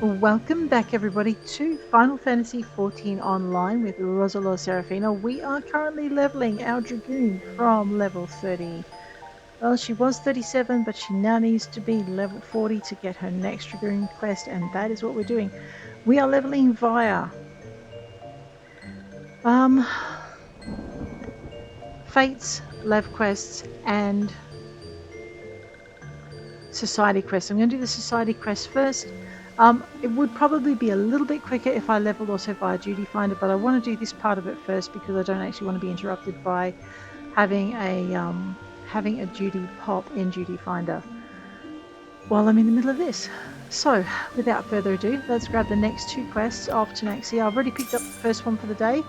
Welcome back everybody to Final Fantasy XIV Online with Roselore Serafina. We are currently leveling our dragoon from level 30. Well, she was 37, but she now needs to be level 40 to get her next dragoon quest, and that is what we're doing. We are leveling via Fates, Lev quests, and Society quests. I'm going to do the Society quest first. It would probably be a little bit quicker if I leveled also via Duty Finder, but I want to do this part of it first because I don't actually want to be interrupted by having a duty pop in Duty Finder while I'm in the middle of this. So, without further ado, let's grab the next two quests of Tanaxia. I've already picked up the first one for the day.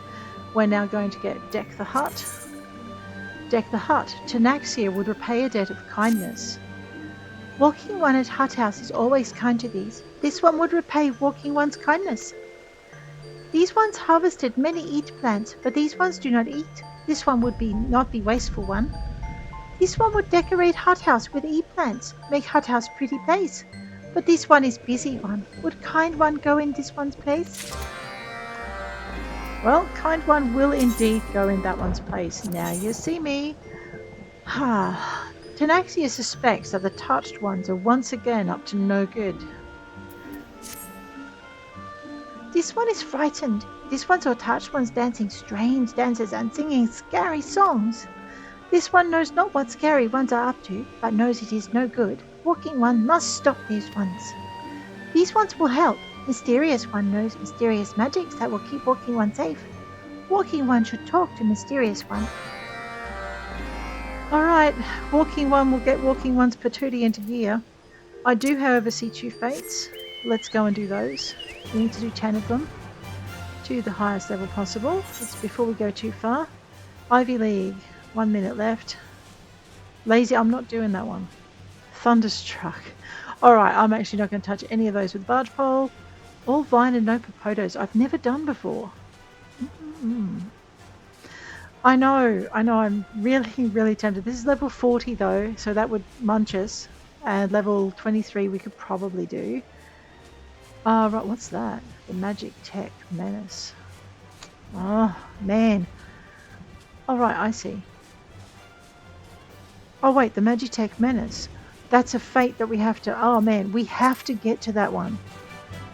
We're now going to get Deck the Hut. Deck the Hut. Tanaxia would repay a debt of kindness. Walking One at Hut House is always kind to these. This one would repay Walking One's kindness. These ones harvested many eat plants, but these ones do not eat. This one would not be wasteful one. This one would decorate Hut House with plants, make Hut House pretty place. But this one is busy one. Would Kind One go in this one's place? Well, Kind One will indeed go in that one's place. Now you see me. Tanaxia suspects that the touched ones are once again up to no good. This one is frightened. This one saw touched ones dancing strange dances and singing scary songs. This one knows not what scary ones are up to, but knows it is no good. Walking One must stop these ones. These ones will help. Mysterious One knows mysterious magics that will keep Walking One safe. Walking One should talk to Mysterious One. Alright, Walking One will get Walking One's patootie into gear. I do, however, see two fates. Let's go and do those. We need to do 10 of them to the highest level possible. That's before we go too far. Ivy League, 1 minute left. Lazy, I'm not doing that one. Thunderstruck. Alright, I'm actually not going to touch any of those with barge pole. All vine and no popotos. I've never done before. I know, I'm really tempted. This is level 40 though, so that would munch us. And level 23 we could probably do. Right, what's that? The Magitek Menace. Oh, man. Alright, I see. Oh wait, the Magitek Menace. That's a fate that we have to... Oh man, we have to get to that one.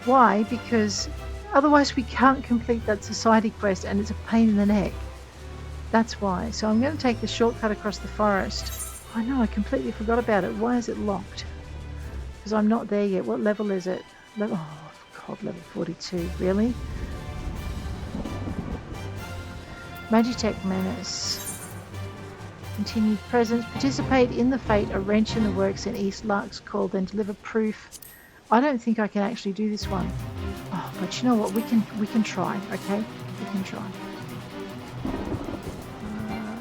Why? Because otherwise we can't complete that society quest and it's a pain in the neck. That's why. So I'm going to take the shortcut across the forest. I know, I completely forgot about it. Why is it locked? Because I'm not there yet. What level is it? Oh, God, level 42. Really? Magitek Menace. Continued presence. Participate in the fate. A wrench in the works in East Lark's call. Then deliver proof. I don't think I can actually do this one. Oh, but you know what? We can try. Okay, we can try.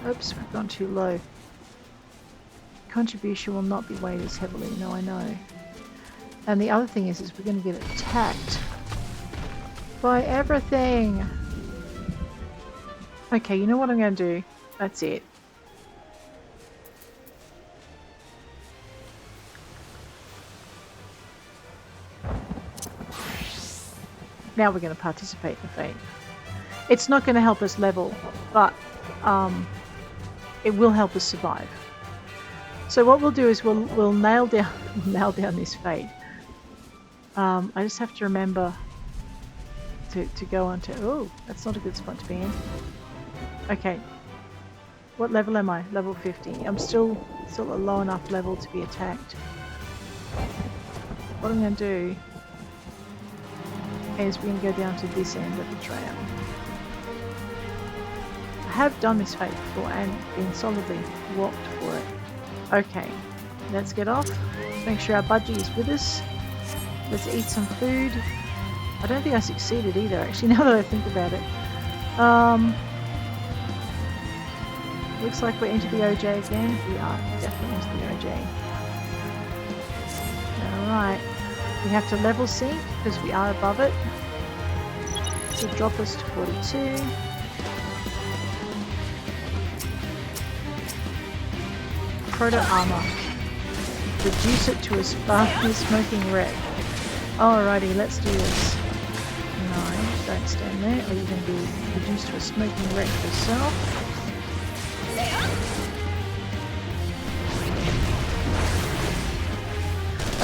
Oops, we've gone too low. Contribution will not be weighed as heavily. No, I know. And the other thing is we're going to get attacked by everything. Okay, you know what I'm going to do? That's it. Now we're going to participate in the fate. It's not going to help us level, but it will help us survive. So what we'll do is we'll nail down this fate. I just have to remember to go on to... Oh, that's not a good spot to be in. Okay. What level am I? Level 50. I'm still a low enough level to be attacked. What I'm going to do is we're going to go down to this end of the trail. I have done this fate before and been solidly walked for it. Okay, let's get off. Let's make sure our budgie is with us. Let's eat some food. I don't think I succeeded either, actually, now that I think about it. Looks like we're into the OJ again. We are definitely into the OJ. Alright. We have to level sync because we are above it. So drop us to 42. Proto armor. Reduce it to a sparkly smoking wreck. Alrighty, let's do this. 9, don't stand there, or you're going to be reduced to a smoking wreck yourself.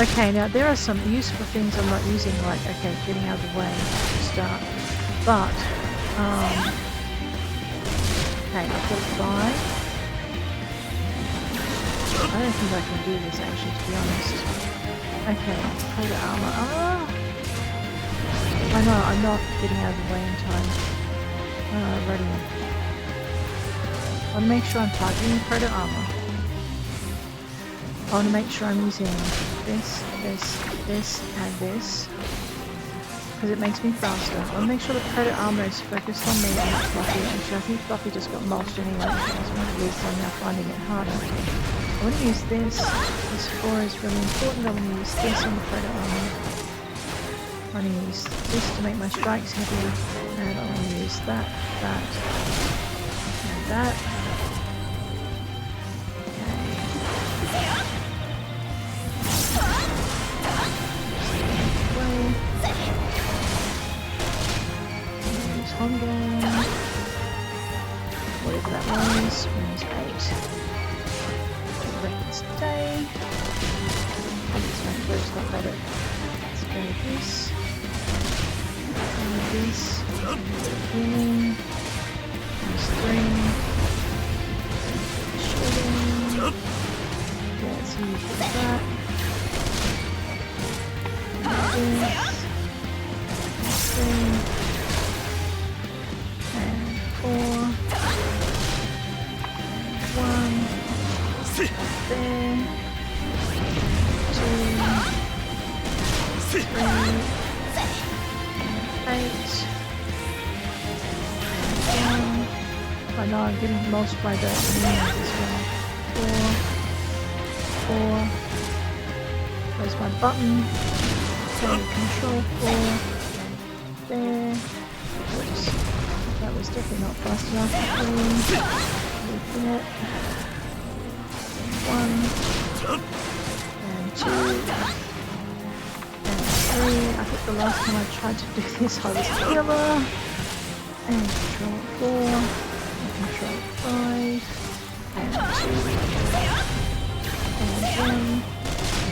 Okay, now there are some useful things I'm not using, like, okay, getting out of the way to start. But, okay, I've got 5. I don't think I can do this actually, to be honest. Okay, plate of armor. Ah! I know, I'm not getting out of the way in time. Ready. I want to make sure I'm targeting Predator armor. I want to make sure I'm using this, and this. Because it makes me faster. I want to make sure the Predator armor is focused on me and not Fluffy. Actually, I think Fluffy just got mulched anyway. That's one of these, so I'm now finding it harder. I want to use this. This 4 is really important. I want to use this on the Predator armor. I want to use this to make my strikes heavier. And I want to use that, and that. Whatever that was, minus 8. Records day. It's my first not better. Let's go with this. And this. Healing. Minus 3. Shooting. Yeah, so you put that. And this. 3. 4, 1, there, 2, 3, 8, 1. I know I'm getting multiplied by that as well. 4, 4. Where's my button? Control 4. There. Oops. That was definitely not fast enough. 3, it. 1, and 2, and 3. I think the last time I tried to do this I was a killer. And control 4, and control 5, and 2, and 1,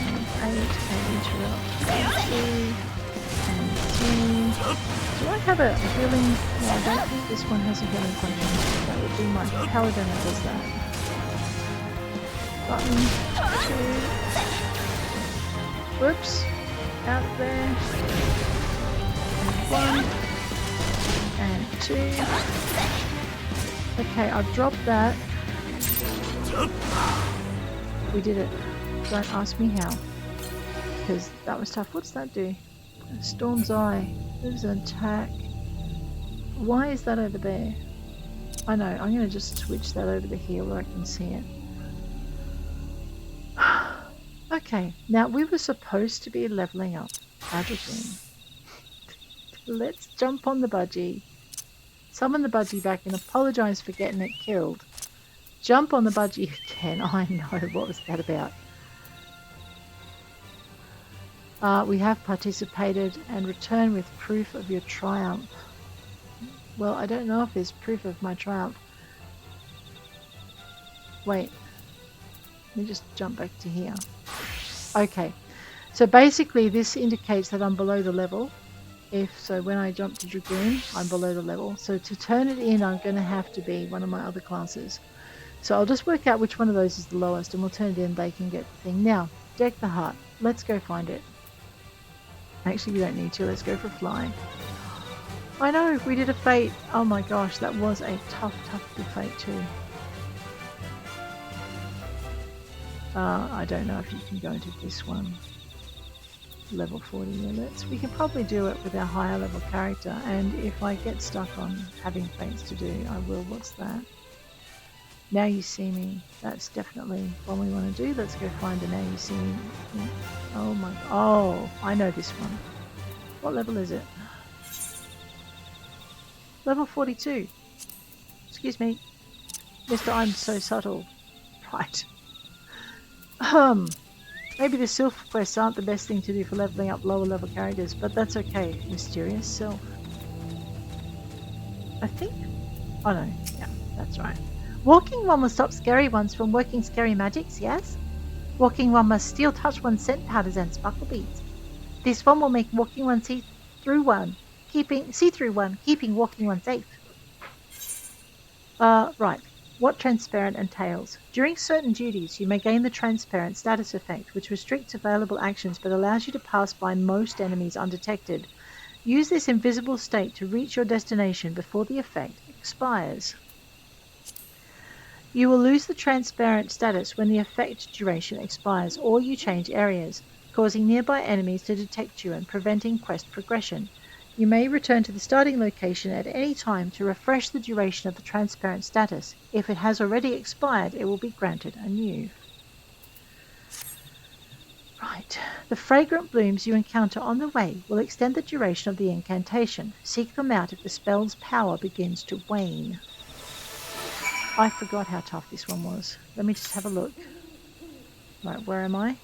and 8, and interrupt, 2. Do I have a healing? No, I don't think this one has a healing function. That would be my paladin that does that. Button 2. Whoops. Out there. And 1. And 2. Okay, I've dropped that. We did it. Don't ask me how. Because that was tough. What's that do? Storm's Eye. There's an attack. Why is that over there? I know, I'm going to just switch that over to here where I can see it. Okay, now we were supposed to be leveling up our dragoon. Let's jump on the budgie. Summon the budgie back and apologise for getting it killed. Jump on the budgie again. I know, what was that about? We have participated and return with proof of your triumph. Well, I don't know if there's proof of my triumph. Wait. Let me just jump back to here. Okay. So basically this indicates that I'm below the level. So when I jump to Dragoon, I'm below the level. So to turn it in, I'm going to have to be one of my other classes. So I'll just work out which one of those is the lowest and we'll turn it in. They can get the thing. Now, deck the heart. Let's go find it. Actually, we don't need to. Let's go for flying. I know, we did a fate. Oh my gosh, that was a tough fate too. I don't know if you can go into this one. Level 40 limits. We can probably do it with our higher level character, and if I get stuck on having fates to do, I will. What's that? Now You See Me. That's definitely what we want to do. Let's go find a Now You See Me. Oh my, oh, I know this one. What level is it? Level 42. Excuse me. Mr. I'm so subtle. Right. Maybe the Sylph quests aren't the best thing to do for leveling up lower level characters, but that's okay. Mysterious Sylph. I think... Oh no, yeah, that's right. Walking one will stop scary ones from working scary magics, yes? Walking one must steal touch one's scent powders and sparkle beads. This one will make walking one see-through one, keeping walking one safe. Right. What transparent entails. During certain duties, you may gain the transparent status effect, which restricts available actions but allows you to pass by most enemies undetected. Use this invisible state to reach your destination before the effect expires. You will lose the transparent status when the effect duration expires or you change areas, causing nearby enemies to detect you and preventing quest progression. You may return to the starting location at any time to refresh the duration of the transparent status. If it has already expired, it will be granted anew. Right. The fragrant blooms you encounter on the way will extend the duration of the incantation. Seek them out if the spell's power begins to wane. I forgot how tough this one was. Let me just have a look. Right, where am I?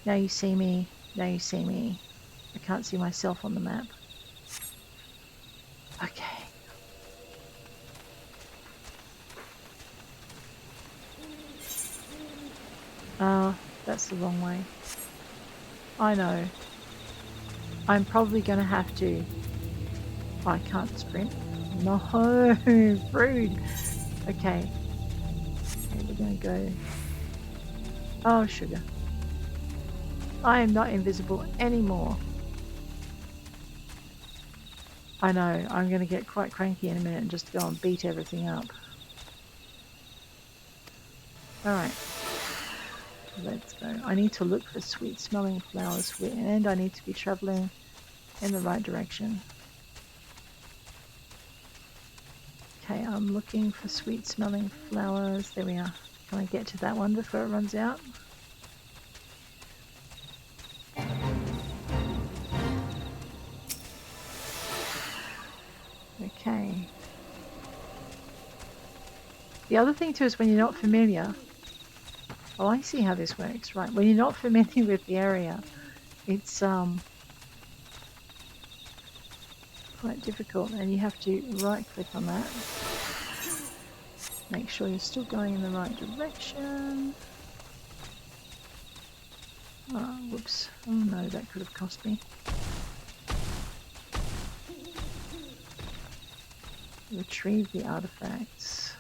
Now you see me. Now you see me. I can't see myself on the map. Okay. That's the wrong way. I know. I'm probably going to have to... Oh, I can't sprint. No, rude. Okay. We're going to go... Oh, sugar. I am not invisible anymore. I know, I'm going to get quite cranky in a minute and just go and beat everything up. Alright. Let's go. I need to look for sweet smelling flowers and I need to be travelling in the right direction. Okay, I'm looking for sweet smelling flowers. There we are. Can I get to that one before it runs out? Okay. The other thing too is when you're not familiar... Oh, I see how this works. Right, when you're not familiar with the area, it's quite difficult, and you have to right-click on that. Make sure you're still going in the right direction. Oh, whoops. Oh no, that could have cost me. Retrieve the artifacts.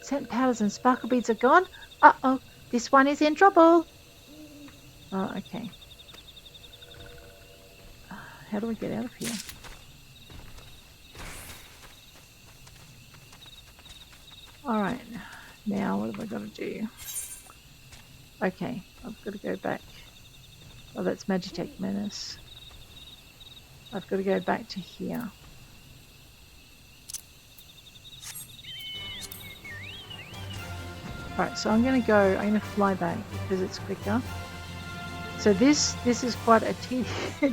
Scent powders and sparkle beads are gone. Uh-oh, this one is in trouble. Oh, okay. How do we get out of here? Alright, now what have I got to do? Okay, I've got to go back. Oh, that's Magitek Menace. I've got to go back to here. Right, so I'm going to fly back because it's quicker. So this is quite a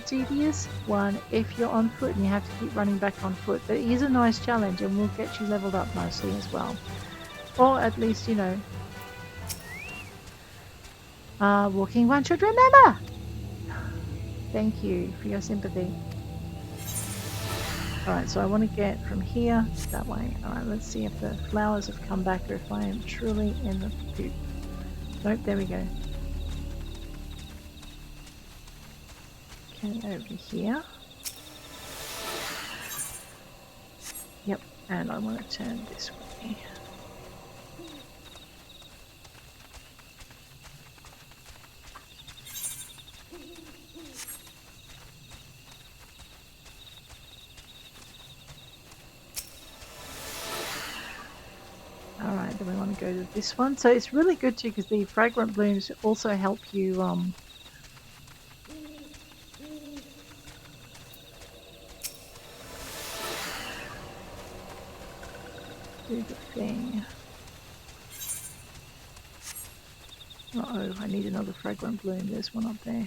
tedious one if you're on foot and you have to keep running back on foot. But it is a nice challenge and will get you leveled up nicely as well. Or at least, you know, walking one should remember. Thank you for your sympathy. Alright, so I want to get from here that way. Alright, let's see if the flowers have come back or if I am truly in the poop. Nope, there we go. Okay, over here. Yep, and I want to turn this way. Alright, then we want to go to this one. So it's really good too because the fragrant blooms also help you do the thing. Uh-oh, I need another fragrant bloom. There's one up there.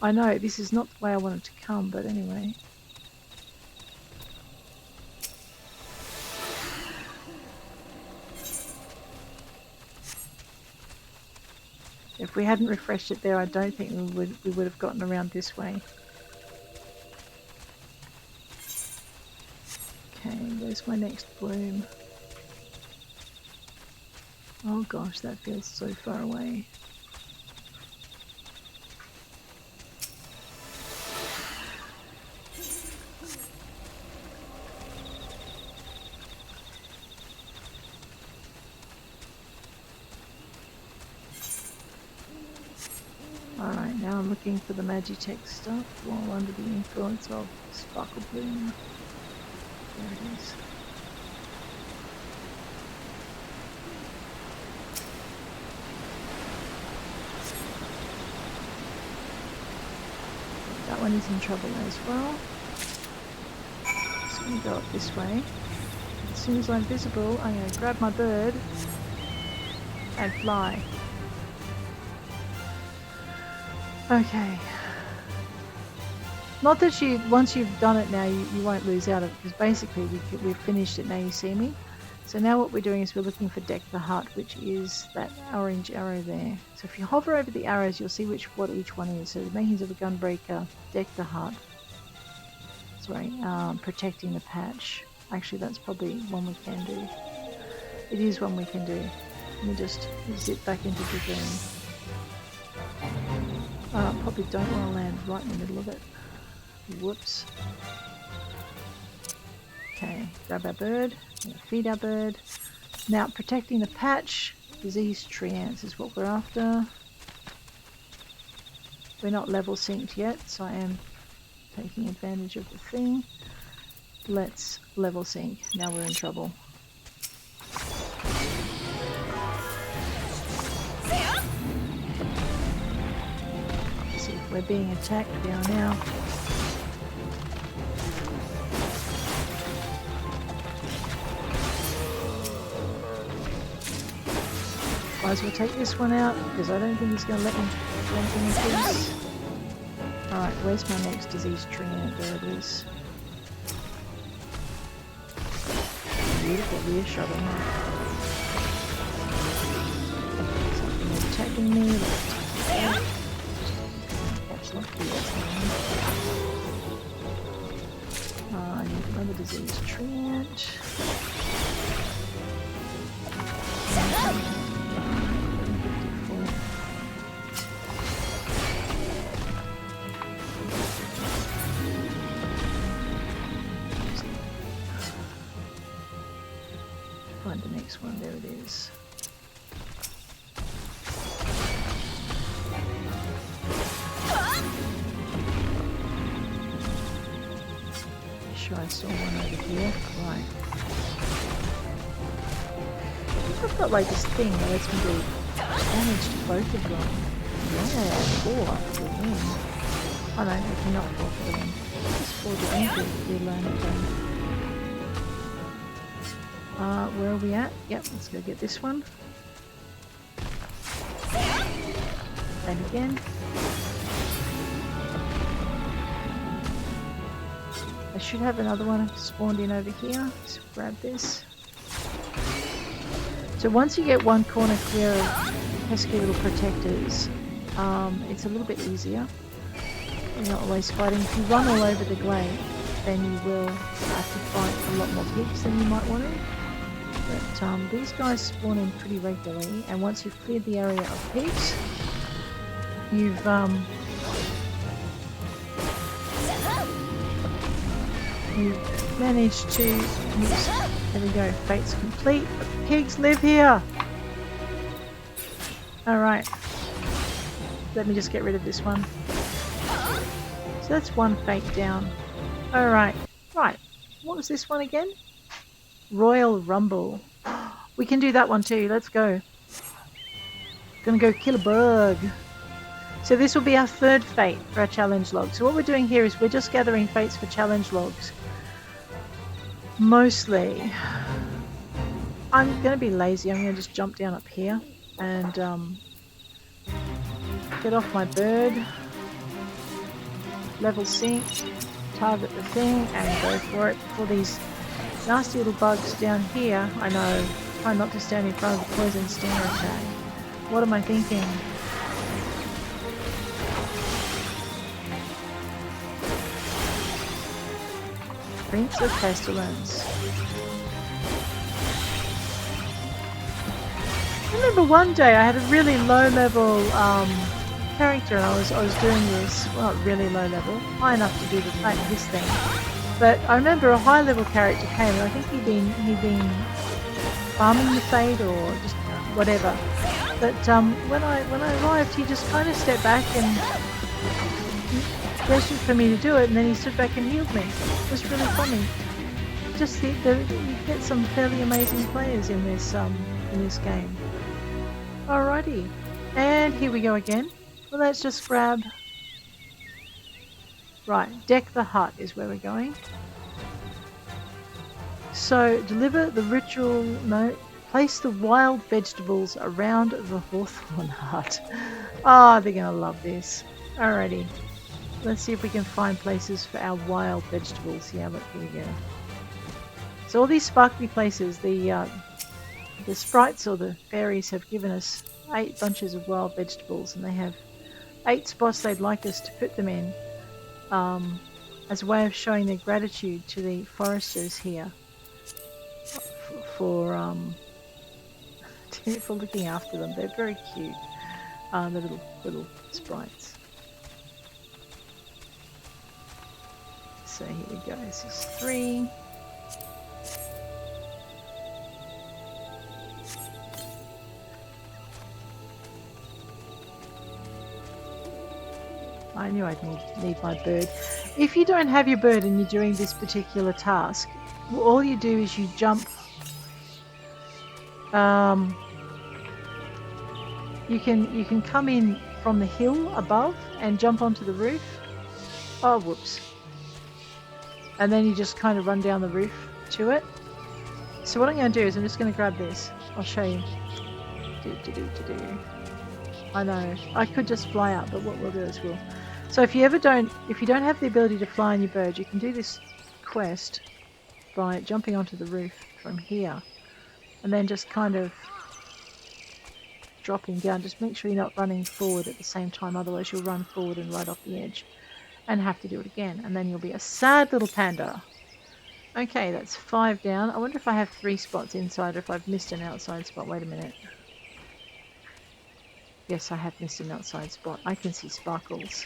I know, this is not the way I want it to come, but anyway. If we hadn't refreshed it there, I don't think we would have gotten around this way. Okay, where's my next bloom? Oh gosh, that feels so far away. Alright, now I'm looking for the Magitek stuff while under the influence of Sparkle Bloom. There it is. That one is in trouble as well. Just going to go up this way. As soon as I'm visible, I'm going to grab my bird and fly. Okay. Not that once you've done it now, you won't lose out of it, because basically we've finished it now, you see me. So now what we're doing is we're looking for Deck the Hut, which is that orange arrow there. So if you hover over the arrows, you'll see what each one is. So the makings of a Gunbreaker, Deck the Hut. Sorry, protecting the patch. Actually, that's probably one we can do. It is one we can do. Let me just zip back into dragoon. Probably don't want to land right in the middle of it. Whoops. Okay, grab our bird, feed our bird. Now, protecting the patch, disease tree ants is what we're after. We're not level synced yet, so I am taking advantage of the thing. Let's level sync. Now we're in trouble. See if we're being attacked. We are now. Might as well take this one out, because I don't think he's going to let me do anything in peace. Alright, where's my next disease tree ant? There it is. Beautiful rear shot on that. Something attacking me. Let's take it out. Catch lucky, that's fine. I need another disease tree ant. Find the next one, there it is. Sure, I saw one over here. Right. I've got like this thing that lets me do damage to both of them. Yeah, 4 for the win. Oh no, I cannot 4 for the win. Just 4 to enter the learn it done. Where are we at? Yep, let's go get this one. And again. I should have another one spawned in over here. Let's grab this. So once you get one corner clear of pesky little protectors, it's a little bit easier. You're not always fighting. If you run all over the glade, then you will have to fight a lot more pigs than you might want to. But these guys spawn in pretty regularly, and once you've cleared the area of pigs, you've managed to... Oops, there we go, fate's complete. The pigs live here! Alright. Let me just get rid of this one. So that's one fate down. Alright. Right. What was this one again? Royal Rumble. We can do that one too. Let's go. Gonna go kill a bug. So this will be our third fate for our challenge log. So what we're doing here is we're just gathering fates for challenge logs. Mostly. I'm going to be lazy. I'm going to just jump down up here and get off my bird. level sync, target the thing, and go for it before these nasty little bugs down here. I know, try not to stand in front of the poison stinger attack. What am I thinking? Prince of Pestilence. I remember one day I had a really low level character and I was doing this, well not really low level, high enough to do this thing. But I remember a high level character came and I think he'd been farming the Fade or just whatever. But when I arrived he just kind of stepped back and gestured for me to do it, and then he stood back and healed me. It was really funny. Just you get some fairly amazing players in this game. Alrighty, and here we go again. Well, let's just grab. Right, deck the hut is where we're going. So deliver the ritual note. Place the wild vegetables around the hawthorn hut. Ah, they're gonna love this. Alrighty. Let's see if we can find places for our wild vegetables. Yeah, look, here we go. So all these sparkly places, the sprites or the fairies have given us 8 bunches of wild vegetables, and they have 8 spots they'd like us to put them in as a way of showing their gratitude to the foresters here for looking after them. They're very cute, the little sprites. So here we go, this is 3. I knew I'd need my bird. If you don't have your bird and you're doing this particular task, all you do is you jump. You can come in from the hill above and jump onto the roof. Oh, whoops. And then you just kind of run down the roof to it. So what I'm going to do is I'm just going to grab this. I'll show you. I know. I could just fly up, but what we'll do is we'll... So if you don't have the ability to fly on your bird, you can do this quest by jumping onto the roof from here. And then just kind of dropping down. Just make sure you're not running forward at the same time, otherwise you'll run forward and right off the edge. And have to do it again, and then you'll be a sad little panda. Okay, that's 5 down. I wonder if I have 3 spots inside or if I've missed an outside spot. Wait a minute. Yes, I have missed an outside spot. I can see sparkles.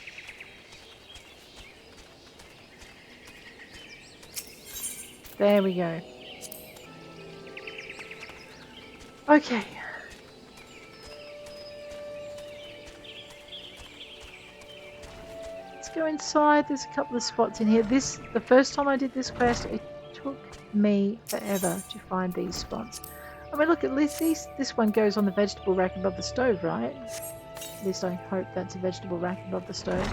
There we go. Okay. Go inside. There's a couple of spots in here. The first time I did this quest, it took me forever to find these spots. I mean, look, at least this one goes on the vegetable rack above the stove, right? At least I hope that's a vegetable rack above the stove.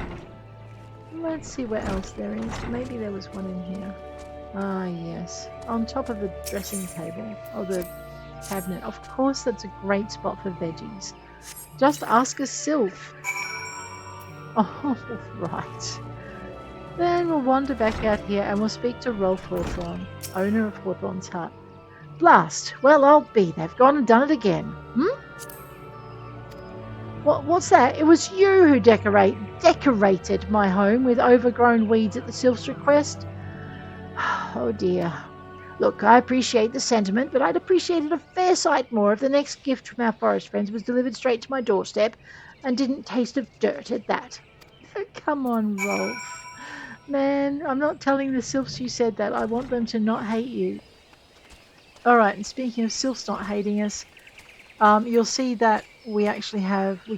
Let's see what else there is. Maybe there was one in here. Ah, yes. On top of the dressing table, or the cabinet. Of course, that's a great spot for veggies. Just ask a Sylph. Oh, right. Then we'll wander back out here and we'll speak to Rolf Hawthorne, owner of Hawthorne's Hut. Blast! Well, I'll be. They've gone and done it again. What's that? It was you who decorated my home with overgrown weeds at the Sylph's request? Oh dear. Look, I appreciate the sentiment, but I'd appreciate it a fair sight more if the next gift from our forest friends was delivered straight to my doorstep and didn't taste of dirt at that. Come on, Rolf. Man, I'm not telling the Sylphs you said that. I want them to not hate you. Alright, and speaking of Sylphs not hating us, you'll see that we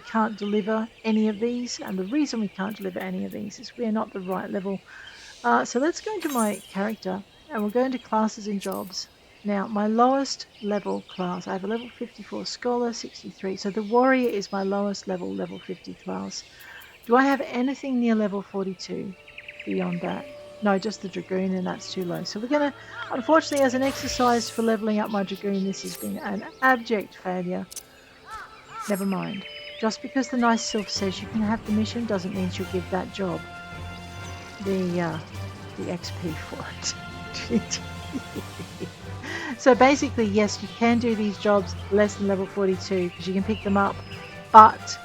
can't deliver any of these, and the reason we can't deliver any of these is we're not the right level. So let's go into my character, and we'll go into classes and jobs. Now, my lowest level class, I have a level 54 scholar, 63, so the warrior is my lowest level 50 class. Do I have anything near level 42 beyond that? No, just the dragoon, and that's too low. So we're going to, unfortunately, as an exercise for leveling up my dragoon, this has been an abject failure. Never mind. Just because the nice Sylph says you can have the mission doesn't mean she'll give that job. the XP for it. So basically, yes, you can do these jobs less than level 42 because you can pick them up, but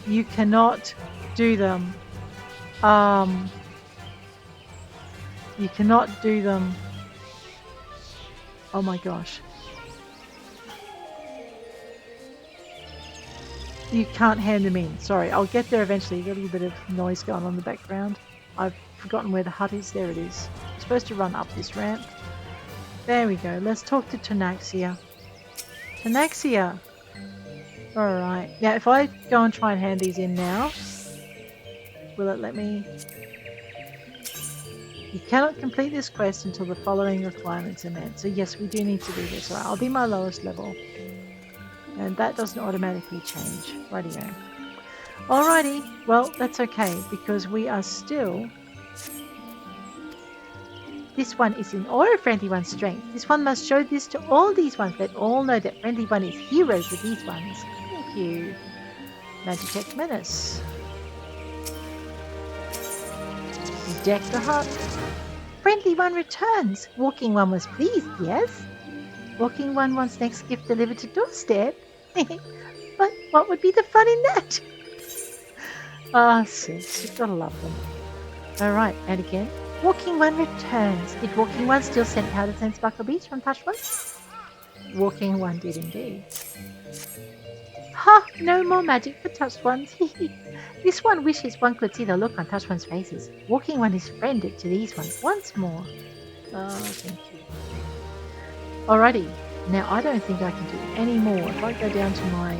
you cannot do them. You cannot do them. Oh my gosh. You can't hand them in. Sorry, I'll get there eventually. Got a little bit of noise going on in the background. I've forgotten where the hut is. There it is. I'm supposed to run up this ramp. There we go. Let's talk to Tanaxia. Tanaxia! Alright. Now, if I go and try and hand these in now, will it let me? You cannot complete this quest until the following requirements are met. So yes, we do need to do this. Alright, I'll be my lowest level. And that doesn't automatically change. Rightio. Alrighty. Well, that's okay, because we are still... This one is in all Friendly One's strength. This one must show this to all these ones. Let all know that Friendly One is heroes with these ones. Thank you. Magitek Menace. Deck the hut. Friendly One returns. Walking One was pleased, yes? Walking One wants next gift delivered to doorstep. But what would be the fun in that? Ah, sis, you've gotta love them. Alright, and again. Walking One returns. Did Walking One still send powdered and sparkle beads from Touch One? Walking One did indeed. Ha! No more magic for Touch Ones. This one wishes one could see the look on Touch One's faces. Walking One is friended to these ones once more. Oh, thank you. Alrighty. Now, I don't think I can do any more. If I go down to my...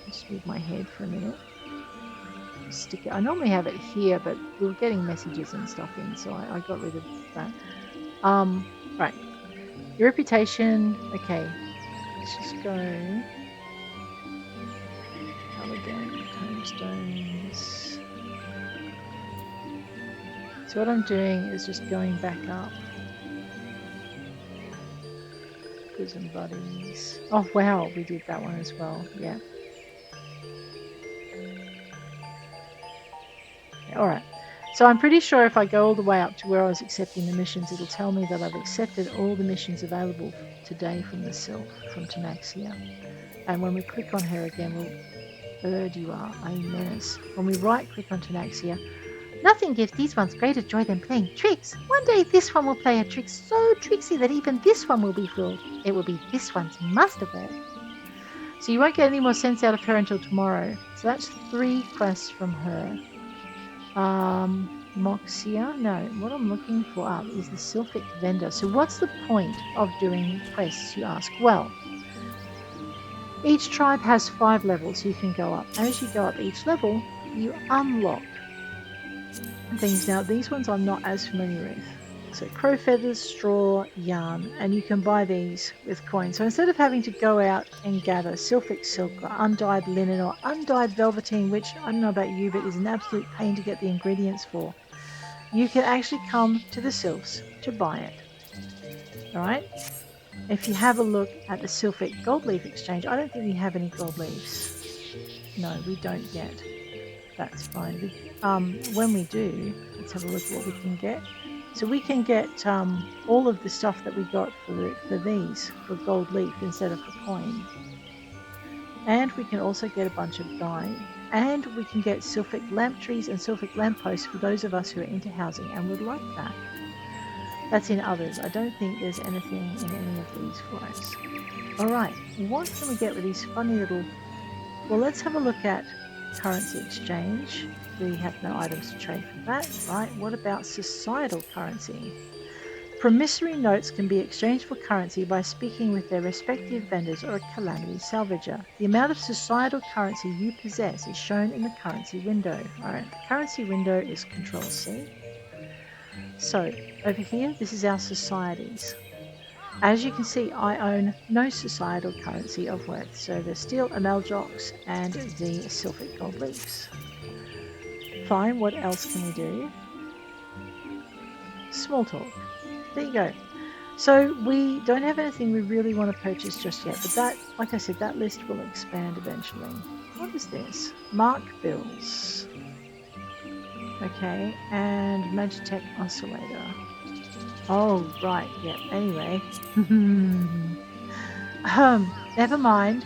Just move my head for a minute. Stick it. I normally have it here, but we were getting messages and stuff in, so I got rid of that. Right. Your reputation. Okay. Let's just go. Elegant tombstones. So what I'm doing is just going back up. Prison buddies. Oh wow, we did that one as well. Yeah. Alright, so I'm pretty sure if I go all the way up to where I was accepting the missions, it'll tell me that I've accepted all the missions available today from the Sylph, from Tanaxia. And when we click on her again, we'll... Bird, you are a menace. When we right-click on Tanaxia, nothing gives these ones greater joy than playing tricks. One day this one will play a trick so tricksy that even this one will be fooled. It will be this one's masterwork. So you won't get any more sense out of her until tomorrow. So that's 3 quests from her. Moxia? No, what I'm looking for is the Sylphic vendor. So what's the point of doing quests, you ask? Well, each tribe has 5 levels you can go up. As you go up each level, you unlock things. Now, these ones I'm not as familiar with. So crow feathers, straw, yarn, and you can buy these with coins. So instead of having to go out and gather Sylphic silk or undyed linen or undyed velveteen, which I don't know about you, but is an absolute pain to get the ingredients for, you can actually come to the Sylphs to buy it. Alright? If you have a look at the Sylphic gold leaf exchange, I don't think we have any gold leaves. No, we don't yet. That's fine. When we do, let's have a look at what we can get. So we can get all of the stuff that we got for these for gold leaf instead of for coin. And we can also get a bunch of dye. And we can get Sylphic lamp trees and Sylphic lampposts for those of us who are into housing and would like that. That's in others. I don't think there's anything in any of these for us. Alright, what can we get with these funny little... Well, let's have a look at currency exchange. We have no items to trade for that, right? What about societal currency? Promissory notes can be exchanged for currency by speaking with their respective vendors or a calamity salvager. The amount of societal currency you possess is shown in the currency window. Alright, the currency window is Control-C. So, over here, this is our societies. As you can see, I own no societal currency of worth, so the steel Amalj'aa and the Sylphic gold leaves. Fine, what else can we do? Small talk. There you go. So we don't have anything we really want to purchase just yet, but that, like I said, that list will expand eventually. What is this? Mark bills. Okay, and Magitek oscillator. Oh, right, yeah, anyway. Never mind.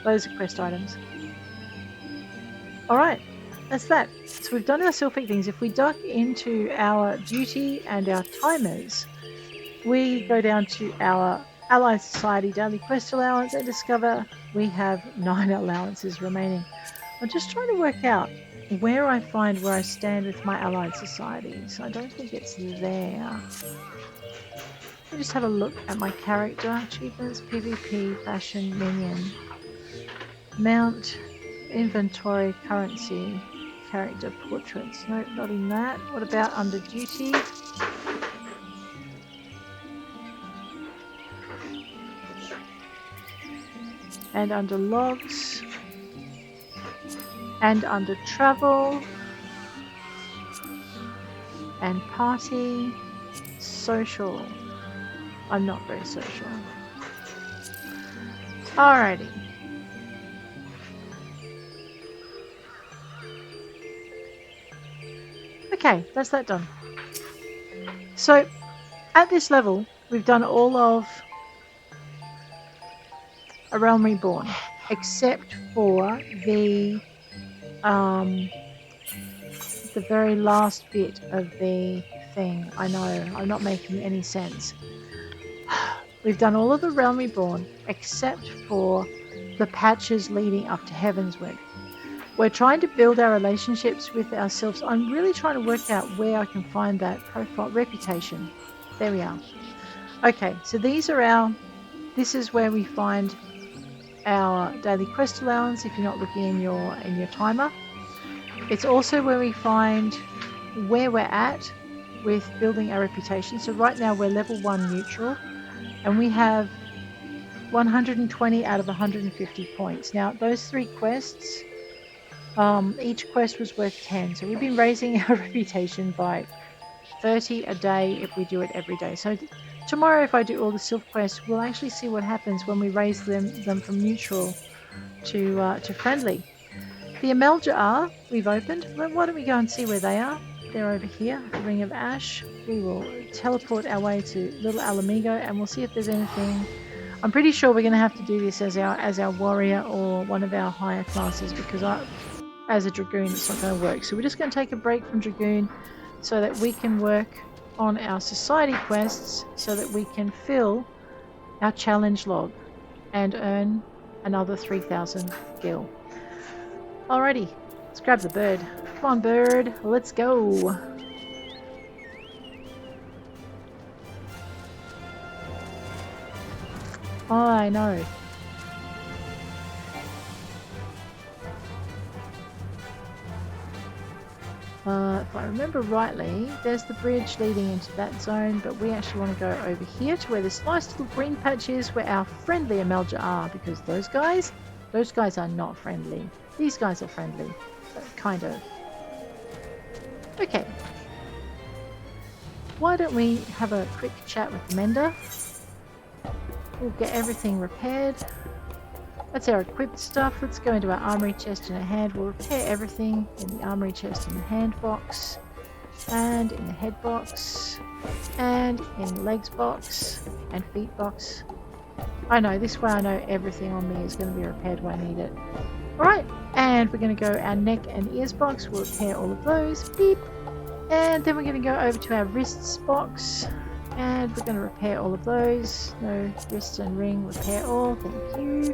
Those are quest items. Alright, that's that. So we've done our Sylphic things. If we duck into our duty and our timers, we go down to our Allied Society daily quest allowance and discover we have 9 allowances remaining. I'm just trying to work out where I stand with my Allied Societies. I don't think it's there. Let me just have a look at my character. Achievements, PvP, fashion, minion, mount, inventory, currency, character, portraits. Nope, not in that. What about under duty? And under logs. And under travel. And party. Social. I'm not very social. Alrighty. Okay, that's that done. So, at this level, we've done all of A Realm Reborn, except for the very last bit of the thing. I know, I'm not making any sense. We've done all of the Realm Reborn except for the patches leading up to Heavensward. We're trying to build our relationships with ourselves. I'm really trying to work out where I can find that profile reputation. There we are. Okay, so this is where we find our daily quest allowance if you're not looking in your timer. It's also where we find where we're at with building our reputation. So right now we're level 1 neutral and we have 120 out of 150 points. Now those 3 quests, each quest was worth 10, so we've been raising our reputation by 30 a day if we do it every day. So tomorrow, if I do all the Sylph quests, we'll actually see what happens when we raise them from neutral to friendly. The Amalj'aa we've opened. Why don't we go and see where they are? They're over here, the Ring of Ash. We will teleport our way to Little Alamigo and we'll see if there's anything. I'm pretty sure we're going to have to do this as our warrior or one of our higher classes, because as a dragoon it's not going to work. So we're just going to take a break from dragoon so that we can work on our society quests so that we can fill our challenge log and earn another 3,000 gil. Alrighty, let's grab the bird. Come on, bird, let's go. I know. If I remember rightly, there's the bridge leading into that zone, but we actually want to go over here to where this nice little green patch is, where our friendly Amalj'aa are, because those guys are not friendly. These guys are friendly, kind of. Okay. Why don't we have a quick chat with the mender? We'll get everything repaired. That's our equipped stuff. Let's go into our armory chest in a hand. We'll repair everything in the armory chest in the hand box, and in the head box, and in the legs box, and feet box. I know, this way I know everything on me is going to be repaired when I need it. Alright, and we're going to go our neck and ears box. We'll repair all of those. Beep. And then we're going to go over to our wrists box, and we're going to repair all of those. No, wrist and ring, repair all. Thank you.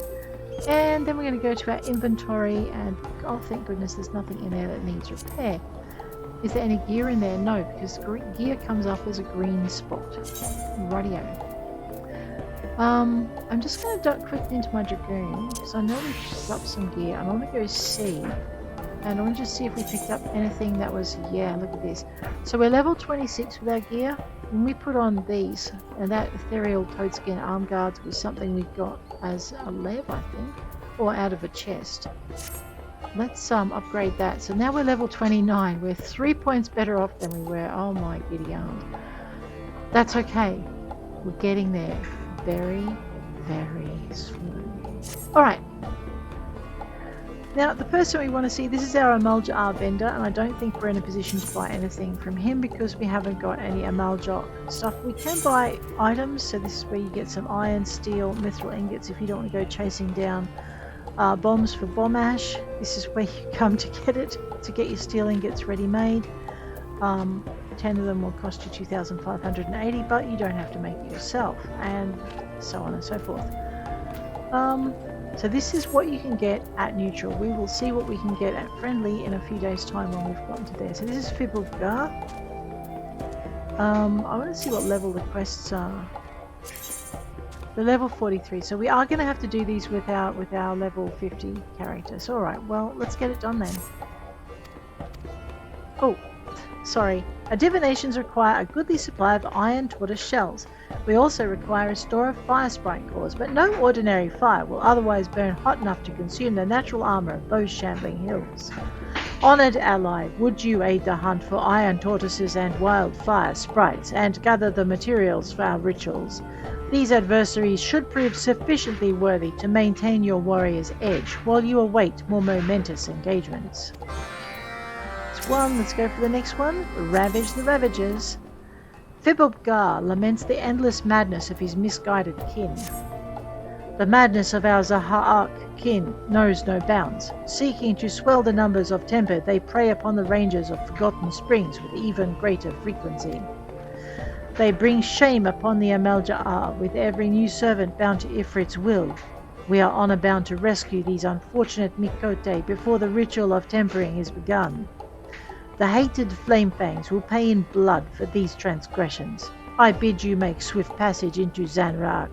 And then we're going to go to our inventory and, oh thank goodness there's nothing in there that needs repair. Is there any gear in there? No, because gear comes up as a green spot. Radio. I'm just going to duck quickly into my dragoon because I know we picked up some gear. I'm going to go see, and I want to just see if we picked up anything that was, yeah, look at this. So we're level 26 with our gear. When we put on these, and that ethereal toadskin arm guards was something we got as a lev, I think, or out of a chest. Let's upgrade that. So now we're level 29. We're 3 points better off than we were. Oh my giddy aunt. That's okay. We're getting there. Very, very slowly. Alright. Now, the person we want to see, this is our Amalj'aa vendor, and I don't think we're in a position to buy anything from him because we haven't got any Amalj'aa stuff. We can buy items, so this is where you get some iron, steel, mithril ingots if you don't want to go chasing down bombs for bomb ash. This is where you come to get it, to get your steel ingots ready-made. 10 of them will cost you 2,580, but you don't have to make it yourself, and so on and so forth. So this is what you can get at neutral. We will see what we can get at friendly in a few days' time when we've gotten to there. So this is Amalj'aa. I want to see what level the quests are. The level 43. So we are going to have to do these with our level 50 characters. All right. Well, let's get it done then. Oh, sorry. Our divinations require a goodly supply of iron tortoise shells. We also require a store of fire sprite cores, but no ordinary fire will otherwise burn hot enough to consume the natural armor of those shambling hills. Honored ally, would you aid the hunt for iron tortoises and wild fire sprites, and gather the materials for our rituals? These adversaries should prove sufficiently worthy to maintain your warrior's edge while you await more momentous engagements. That's one. Let's go for the next one. Ravage the Ravagers. Amalj'aa laments the endless madness of his misguided kin. The madness of our Sahagin kin knows no bounds. Seeking to swell the numbers of temper, they prey upon the ranges of forgotten springs with even greater frequency. They bring shame upon the Amalj'aa with every new servant bound to Ifrit's will. We are honor bound to rescue these unfortunate Mikote before the ritual of tempering is begun. The hated Flamefangs will pay in blood for these transgressions. I bid you make swift passage into Zanrak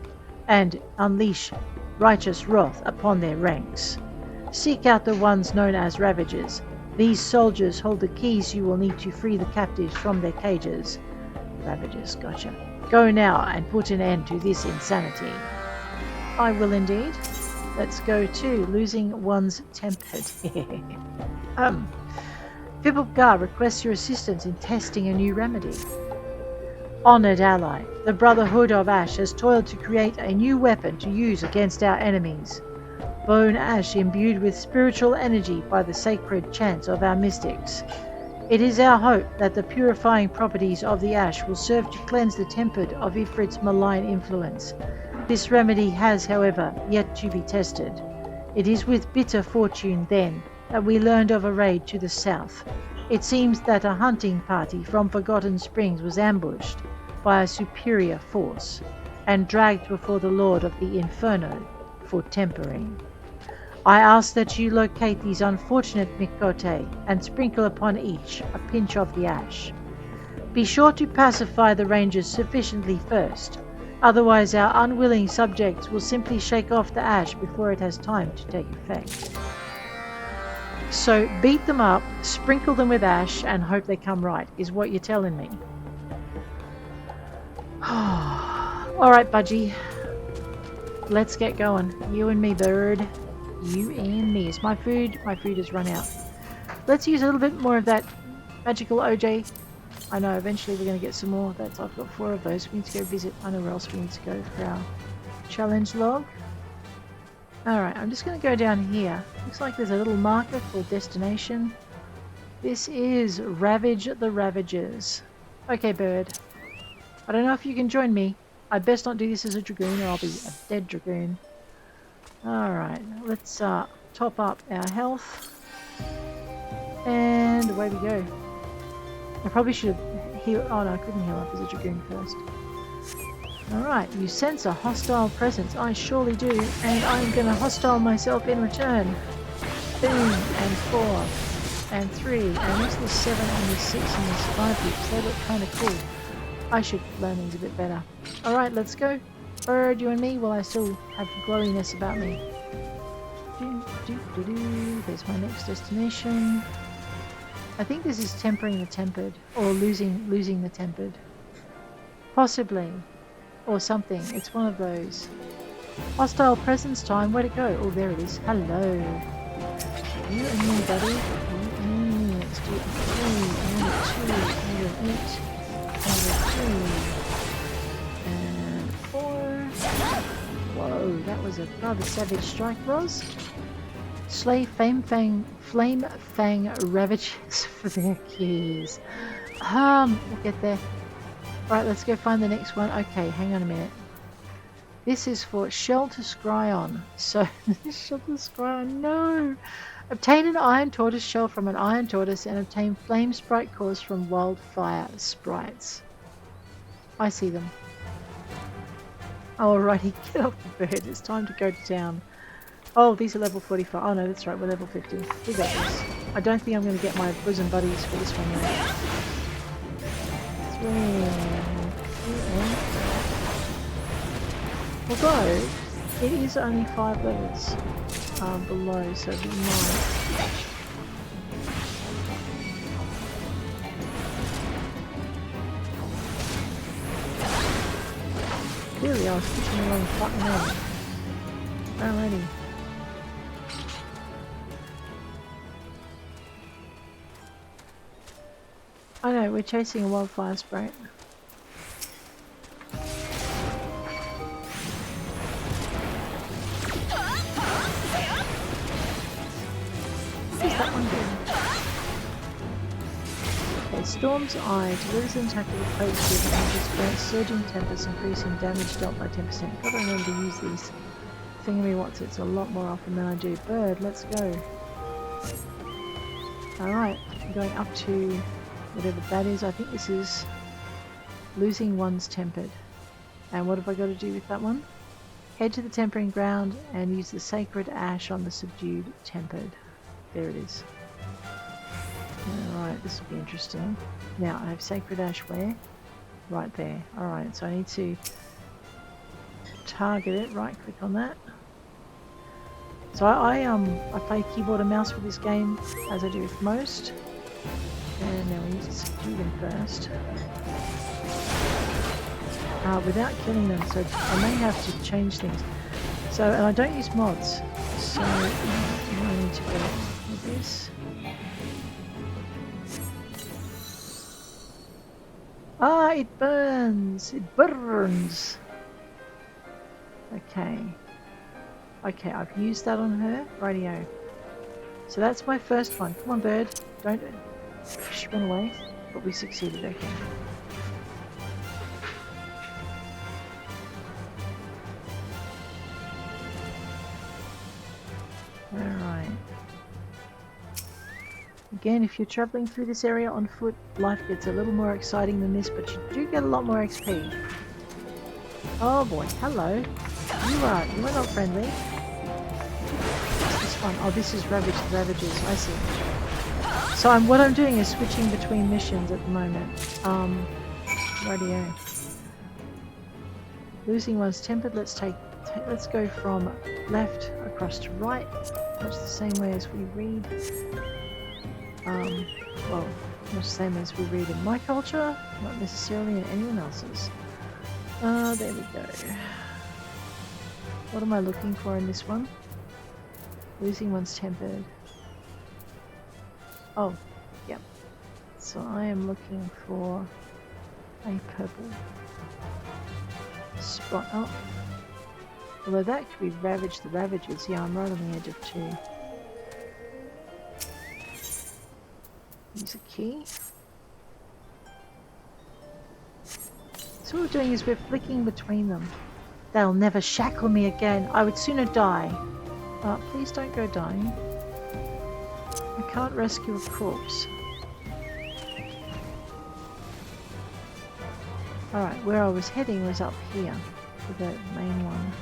and unleash righteous wrath upon their ranks. Seek out the ones known as Ravagers. These soldiers hold the keys you will need to free the captives from their cages. Ravagers, gotcha. Go now and put an end to this insanity. I will indeed. Let's go to losing one's tempered. Amalj'aa requests your assistance in testing a new remedy. Honored ally, the Brotherhood of Ash has toiled to create a new weapon to use against our enemies. Bone ash imbued with spiritual energy by the sacred chants of our mystics. It is our hope that the purifying properties of the ash will serve to cleanse the tempered of Ifrit's malign influence. This remedy has, however, yet to be tested. It is with bitter fortune, then, that we learned of a raid to the south. It seems that a hunting party from Forgotten Springs was ambushed by a superior force and dragged before the Lord of the Inferno for tempering. I ask that you locate these unfortunate Mikote and sprinkle upon each a pinch of the ash. Be sure to pacify the rangers sufficiently first, otherwise our unwilling subjects will simply shake off the ash before it has time to take effect. So beat them up, sprinkle them with ash, and hope they come right, is what you're telling me. Alright, Budgie. Let's get going. You and me, bird. You and me. Is my food? My food has run out. Let's use a little bit more of that magical OJ. I know, eventually we're going to get some more. I've got 4 of those. We need to go visit. I know where else we need to go for our challenge log. Alright, I'm just going to go down here. Looks like there's a little marker for destination. This is Ravage the Ravagers. Okay, bird. I don't know if you can join me. I'd best not do this as a dragoon or I'll be a dead dragoon. Alright, let's top up our health. And away we go. I probably should have healed. Oh no, I couldn't heal up as a dragoon first. Alright, you sense a hostile presence. I surely do, and I'm gonna hostile myself in return. Boom, and 4, and 3, and what's this 7 and this 6 and this 5 hits? They look kinda cool. I should learn these a bit better. Alright, let's go. Bird, you and me, while I still have glowiness about me. There's my next destination. I think this is tempering the tempered, or losing the tempered. Possibly. Or something. It's one of those. Hostile presence time. Where'd it go? Oh, there it is. Hello. You and me, buddy. You and me. Let's do it. 3, and 2, and 8, and 2, and 4. Whoa, that was a rather savage strike, Ros. Slay Flame Fang Ravages for their keys. We'll get there. Right, let's go find the next one. Okay, hang on a minute. This is for Shell to Scry on. So, Shell to Scry on, no! Obtain an Iron Tortoise shell from an Iron Tortoise and obtain Flame Sprite cores from Wildfire Sprites. I see them. Alrighty, get off the bird. It's time to go to town. Oh, these are level 45. Oh no, that's right, we're level 50. We got this. I don't think I'm going to get my bosom buddies for this one yet. Although, it is only 5 levels below, so we might. Clearly I was pushing the wrong fucking end. Alrighty. I know, we're chasing a wildfire sprite. What is that one doing? Okay, Storm's Eye delivers an attack with a plate shield and just grants surging tempest, increasing damage dealt by 10%. Gotta remember to use these thingamywhatsits a lot more often than I do. Bird, let's go. Alright, I'm going up to whatever that is. I think this is losing one's tempered. And what have I got to do with that one? Head to the tempering ground and use the sacred ash on the subdued tempered. There it is. Alright, this will be interesting. Now, I have sacred ash where? Right there. Alright, so I need to target it, right click on that. So I play keyboard and mouse with this game as I do with most. And now we need to subdue them first. Without killing them, so I may have to change things. So, and I don't use mods, so I need to go with this. Ah, it burns! It burns! Okay. Okay, I've used that on her. Radio. So that's my first one. Come on, bird. Don't... She went away. But we succeeded, okay. Alright. Again, if you're travelling through this area on foot, life gets a little more exciting than this, but you do get a lot more XP. Oh boy, hello. You are not friendly. What's this one? Oh, this is Ravage the Ravagers, I see. So what I'm doing is switching between missions at the moment. Radio. Losing one's tempered, let's go from left across to right, much the same way as we read. Well, much the same as we read in my culture, not necessarily in anyone else's. There we go. What am I looking for in this one? Losing one's tempered. Oh, yep. So I am looking for a purple spot. Oh. Although that could be Ravage the Ravagers. Yeah, I'm right on the edge of 2. Use a key. So what we're doing is we're flicking between them. They'll never shackle me again. I would sooner die. Please don't go dying. I can't rescue a corpse. Alright, where I was heading was up here. To the main one.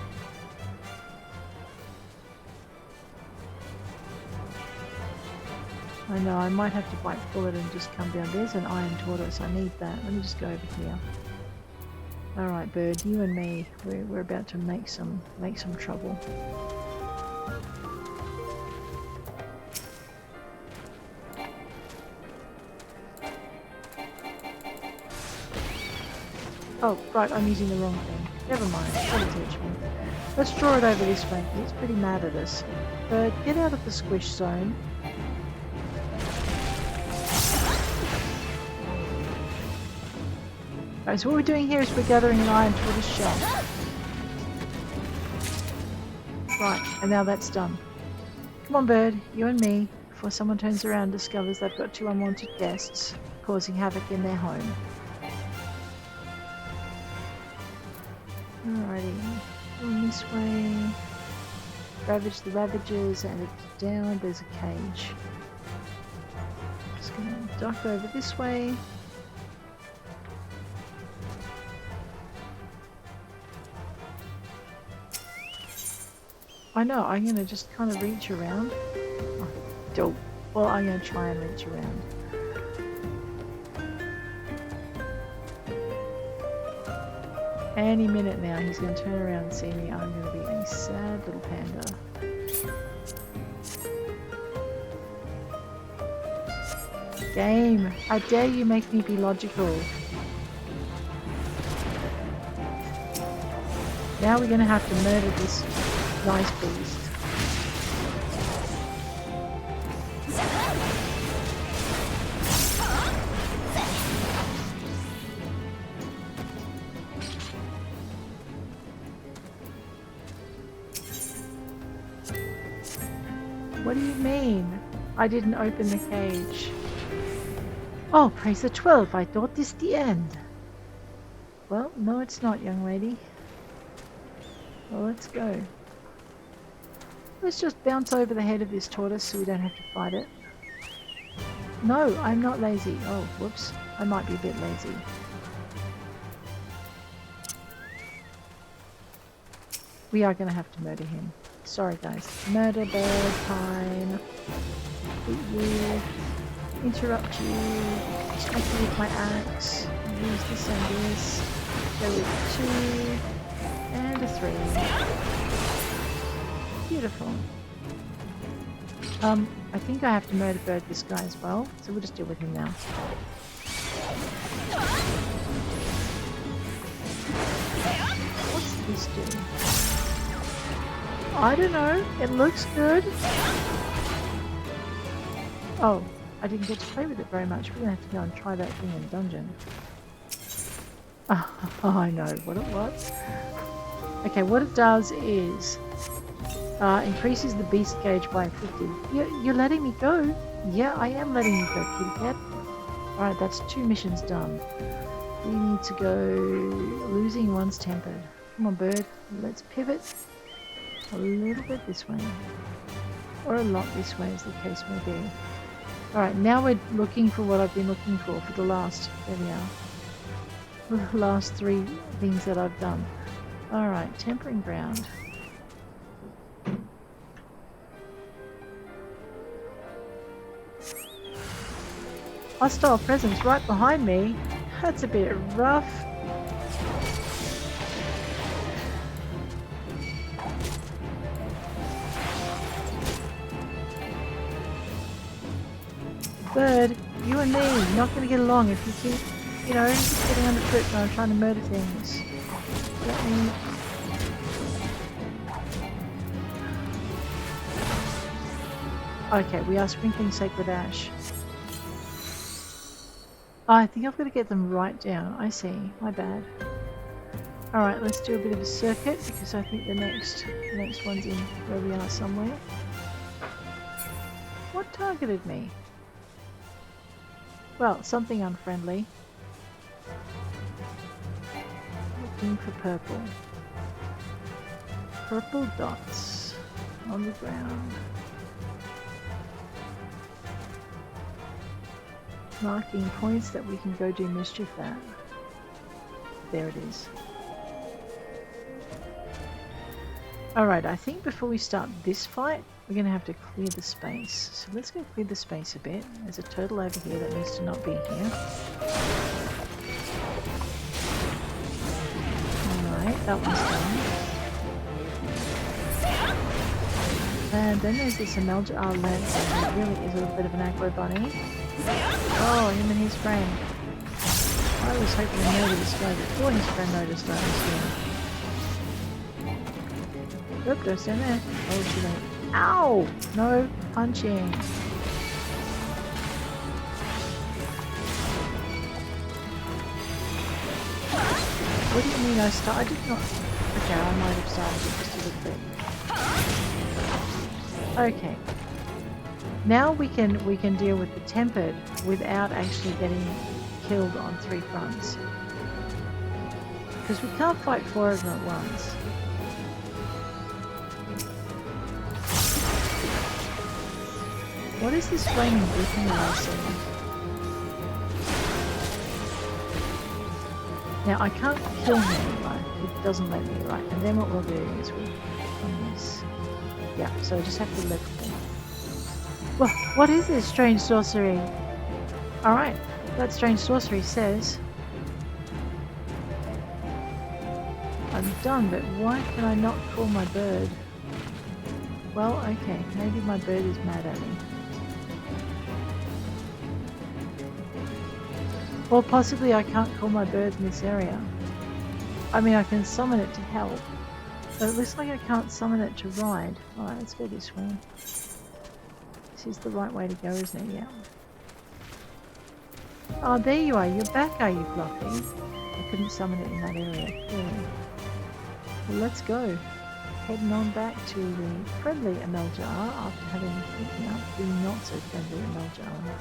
I know, I might have to bite bullet and just come down. There's an iron tortoise, I need that. Let me just go over here. Alright, bird, you and me, we're about to make some trouble. Oh, right, I'm using the wrong thing. Never mind, that'll teach me. Let's draw it over this way, because it's pretty mad at us. Bird, get out of the squish zone. Alright, so what we're doing here is we're gathering an iron tortoise shell. Right, and now that's done. Come on, bird, you and me, before someone turns around and discovers they've got 2 unwanted guests causing havoc in their home. Alrighty, going this way. Ravage the Ravagers, and it's down. There's a cage. Just gonna duck over this way. I know, I'm gonna just kind of reach around. Oh, dope. Well, I'm gonna try and reach around. Any minute now, he's going to turn around and see me. I'm going to be a sad little panda. Game, I dare you make me be logical. Now we're going to have to murder this nice beast. What do you mean? I didn't open the cage. Oh, praise the 12. I thought this the end. Well, no it's not, young lady. Well, let's go. Let's just bounce over the head of this tortoise so we don't have to fight it. No, I'm not lazy. Oh, whoops. I might be a bit lazy. We are going to have to murder him. Sorry guys. Murder bird time. Beat you. Interrupt you. Strike you with my axe. Use this and this. Go with 2. And a 3. Beautiful. I think I have to murder bird this guy as well. So we'll just deal with him now. What's this do? I don't know. It looks good. Oh, I didn't get to play with it very much. We're going to have to go and try that thing in the dungeon. Oh, I know what it was. Okay, what it does is increases the beast gauge by 50. You're letting me go? Yeah, I am letting you go, kitty cat. Alright, that's 2 missions done. We need to go losing one's temper. Come on, bird. Let's pivot. A little bit this way, or a lot this way as the case may be. Alright, now we're looking for what I've been looking for the last, there we are, the last 3 things that I've done. Alright, tempering ground. Hostile presence right behind me? That's a bit rough. Bird, you and me, not going to get along if you keep, you know, getting underfoot when I'm trying to murder things. Let me... Okay, we are sprinkling sacred ash. Oh, I think I've got to get them right down. I see, my bad. Alright, let's do a bit of a circuit because I think the next one's in where we are somewhere. What targeted me? Well, something unfriendly. Looking for purple. Purple dots on the ground. Marking points that we can go do mischief at. There it is. Alright, I think before we start this fight, we're going to have to clear the space. So let's go clear the space a bit. There's a turtle over here that needs to not be here. Alright, that one's done. And then there's this Amalj'aa lance that really is a little bit of an aggro bunny. Oh, him and his friend. I was hoping to murder this guy before his friend noticed I was here. Oop, don't stand there. Oh, too late. Ow! No punching. What do you mean I did not... Okay, I might have started it just a little bit. Okay, Now we can deal with the tempered without actually getting killed on 3 fronts. Because we can't fight 4 of them at once. What is this flaming beacon that I see? Now I can't kill him, right? It doesn't let me, right? And then what we'll do is we'll on this. Yeah, so I just have to level him. Well, what is this strange sorcery? Alright, that strange sorcery says I'm done, but why can I not call my bird? Well, okay, maybe my bird is mad at me. Or possibly I can't call my bird in this area. I mean, I can summon it to help, but it looks like I can't summon it to ride. Alright, let's go this way. This is the right way to go, isn't it? Yeah. Oh, there you are. You're back, are you, Fluffy? I couldn't summon it in that area, clearly. Well, let's go. Heading on back to the friendly Amalj'aa after having taken out the not so friendly Amalj'aa.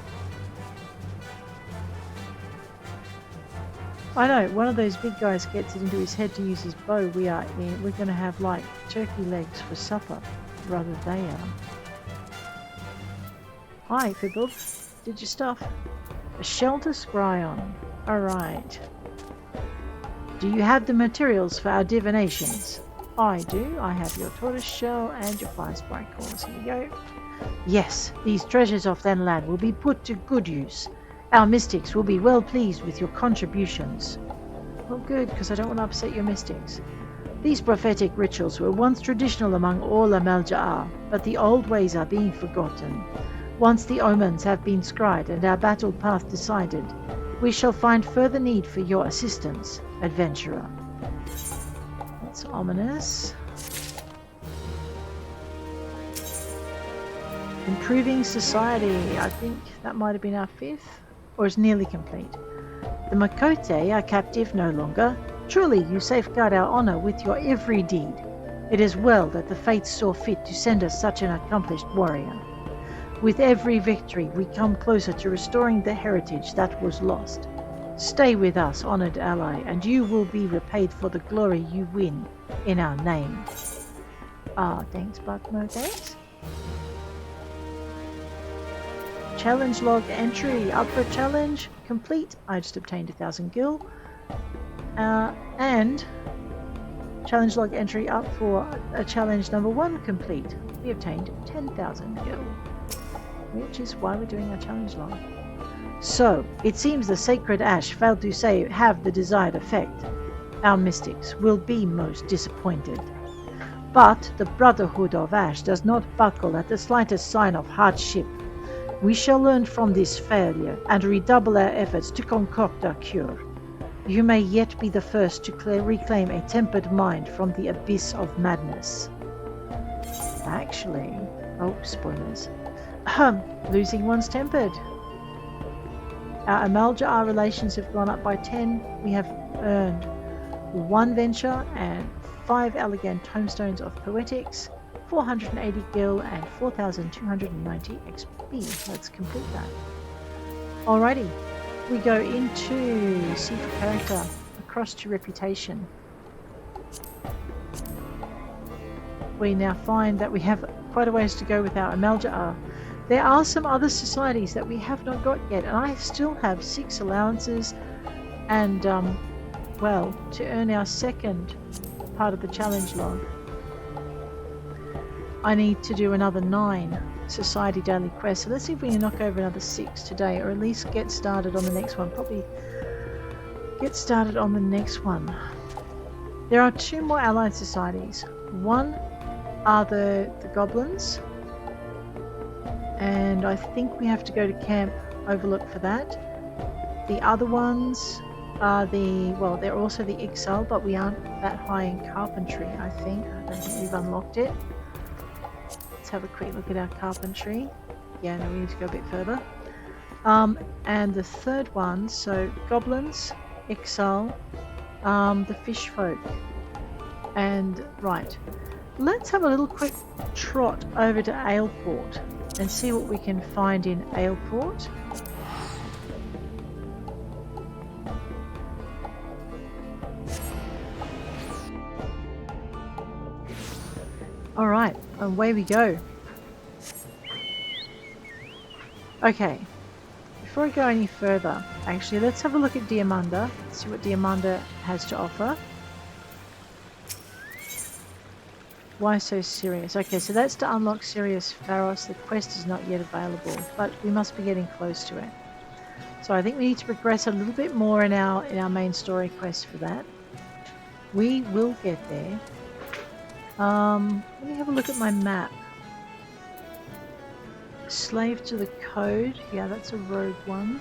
I know, one of those big guys gets it into his head to use his bow. We're going to have like turkey legs for supper. Rather they are. Hi, Fibble. Did your stuff? A shell to scry on. Alright. Do you have the materials for our divinations? I do. I have your tortoise shell and your fire sprite cores. Here you go. Yes, these treasures of Thenland will be put to good use. Our mystics will be well pleased with your contributions. Well, good, because I don't want to upset your mystics. These prophetic rituals were once traditional among all Amalj'aa, but the old ways are being forgotten. Once the omens have been scried and our battle path decided, we shall find further need for your assistance, adventurer. That's ominous. Improving society. I think that might have been our 5th, or is nearly complete. The Makote are captive no longer. Truly, you safeguard our honor with your every deed. It is well that the fates saw fit to send us such an accomplished warrior. With every victory, we come closer to restoring the heritage that was lost. Stay with us, honored ally, and you will be repaid for the glory you win in our name. Ah, thanks, but no thanks. Challenge log entry, up for a challenge, complete. I just obtained 1,000 gil. And challenge log entry up for a challenge number 1 complete. We obtained 10,000 gil, which is why we're doing our challenge log. So, it seems the sacred ash failed to have the desired effect. Our mystics will be most disappointed. But the Brotherhood of Ash does not buckle at the slightest sign of hardship. We shall learn from this failure and redouble our efforts to concoct a cure. You may yet be the first to reclaim a tempered mind from the abyss of madness. Actually, oh, spoilers. Losing one's tempered. Our Amalj'aa relations have gone up by 10. We have earned 1 venture and 5 elegant tomestones of poetics, 480 gil and 4,290 XP. Let's complete that. Alrighty, we go into see for character, across to reputation. We now find that we have quite a ways to go with our Amalj'aa. There are some other societies that we have not got yet, and I still have 6 allowances and, well, to earn our 2nd part of the challenge log, I need to do another 9 society daily quests. So let's see if we can knock over another 6 today, or at least get started on the next one. Probably get started on the next one. There are 2 more allied societies. One are the goblins, and I think we have to go to Camp Overlook for that. The other ones are they're also the Exile, but we aren't that high in carpentry, I think. I don't think we've unlocked it. Let's have a quick look at our carpentry. Yeah, no, we need to go a bit further. And the third one, so goblins, Exile, the fish folk. And right, let's have a little quick trot over to Aleport and see what we can find in Aleport. Alright, away we go. Okay, before I go any further, actually let's have a look at Diamanda, see what Diamanda has to offer. Why so serious? Okay, so that's to unlock Sirius Pharos. The quest is not yet available, but we must be getting close to it. So I think we need to progress a little bit more in our main story quest for that. We will get there. Let me have a look at my map. Slave to the code. Yeah, that's a rogue one.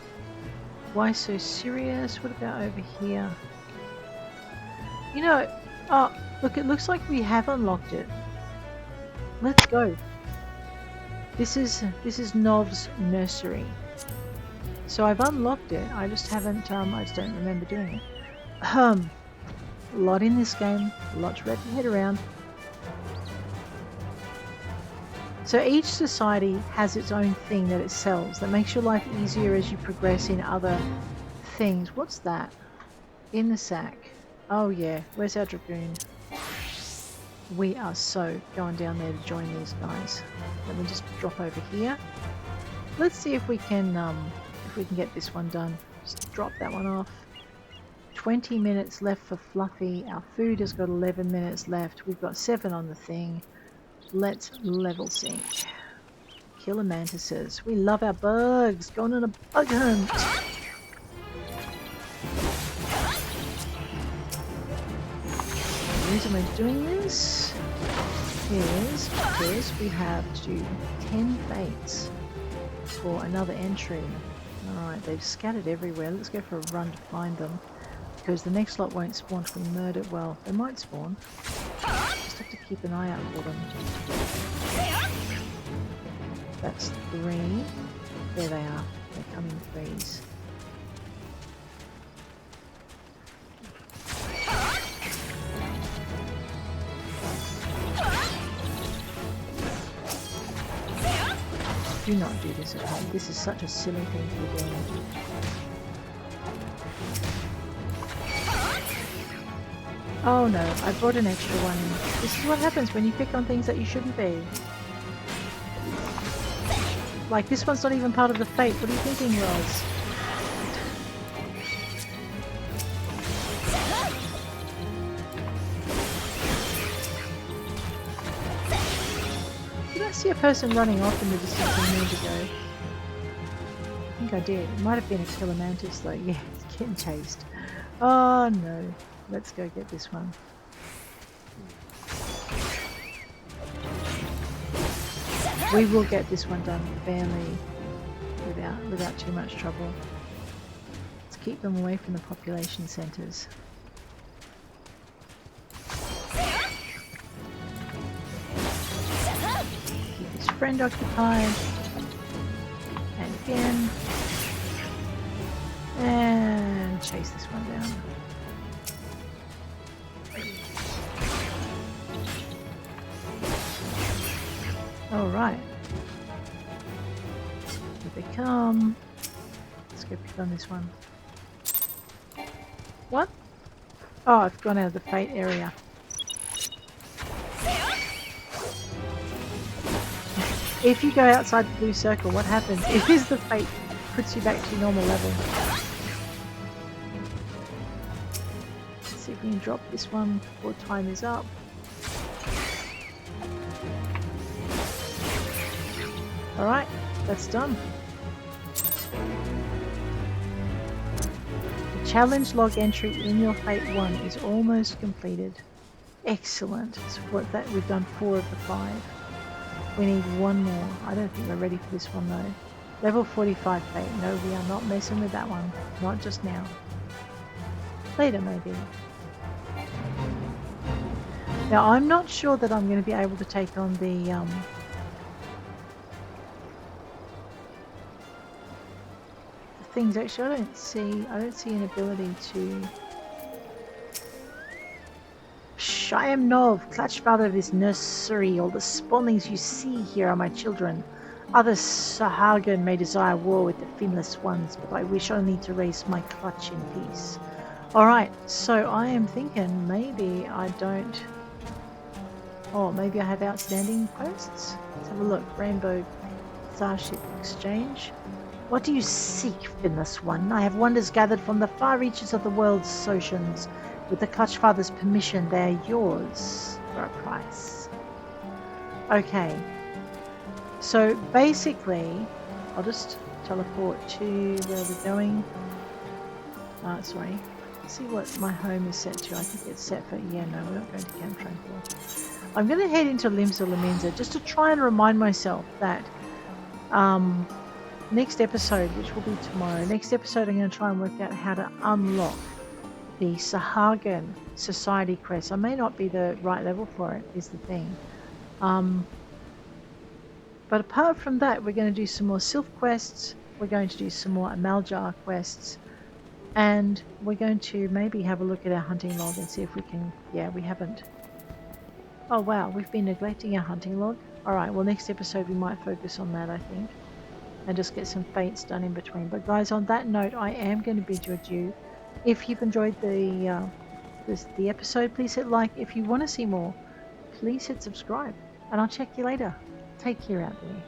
Why so serious? What about over here? You know, oh, look, it looks like we have unlocked it. Let's go. This is Nov's nursery. So I've unlocked it. I just haven't. I just don't remember doing it. A lot in this game. A lot to wrap your head around. So each society has its own thing that it sells that makes your life easier as you progress in other things. What's that? In the sack. Oh yeah, where's our dragoon? We are so going down there to join these guys. Let me just drop over here. Let's see if we can get this one done. Just drop that one off. 20 minutes left for Fluffy. Our food has got 11 minutes left. We've got 7 on the thing. Let's level sync. Killer mantises. We love our bugs. Going on a bug hunt. The reason we're doing this is because we have to do 10 fates for another entry. Alright, they've scattered everywhere. Let's go for a run to find them. Because the next lot won't spawn from murder. Well, they might spawn. Just have to keep an eye out for them. That's 3. There they are. They come in threes. Do not do this at home. This is such a silly thing to be doing. Oh no, I brought an extra one in. This is what happens when you pick on things that you shouldn't be. Like, this one's not even part of the fate. What are you thinking, Ros? Did I see a person running off in the distance a minute ago? I think I did. It might have been a killer mantis though. Yeah, it's getting chased. Oh no. Let's go get this one. We will get this one done fairly without too much trouble. Let's keep them away from the population centres. Keep his friend occupied. And again. And chase this one down. Alright. Here they come. Let's go pick on this one. What? Oh, I've gone out of the fate area. If you go outside the blue circle, what happens? It is the fate puts you back to your normal level. Let's see if we can drop this one before time is up. Alright, that's done. The challenge log entry in your Fate 1 is almost completed. Excellent. So what that we've done 4 of the 5. We need 1 more. I don't think we're ready for this one though. Level 45 Fate. No, we are not messing with that one. Not just now. Later maybe. Now I'm not sure that I'm going to be able to take on the things. Actually, I don't see an ability to. I am Nov, clutch father of this nursery. All the spawnings you see here are my children. Other Sahagin may desire war with the finless ones, but I wish only to raise my clutch in peace. Alright, so I am thinking maybe I don't... Oh, maybe I have outstanding quests? Let's have a look. Rainbow Starship Exchange. What do you seek, finless one? I have wonders gathered from the far reaches of the world's oceans. With the Clutch Father's permission, they are yours for a price. Okay. So basically, I'll just teleport to where we're going. Sorry. Let's see what my home is set to. I think it's set for... Yeah, no, we're not going to Camp Tranquil. I'm going to head into Limsa Laminza just to try and remind myself that next episode, which will be tomorrow, next episode I'm going to try and work out how to unlock the Sahagin Society quest. I may not be the right level for it, is the thing. But apart from that, we're going to do some more Sylph quests, we're going to do some more Amalj'aa quests, and we're going to maybe have a look at our hunting log and see if we can... Yeah, we haven't... Oh wow, we've been neglecting our hunting log. Alright, well next episode we might focus on that, I think. And just get some fates done in between. But guys, on that note, I am going to bid you adieu. If you've enjoyed the episode, please hit like. If you want to see more, please hit subscribe. And I'll check you later. Take care out there.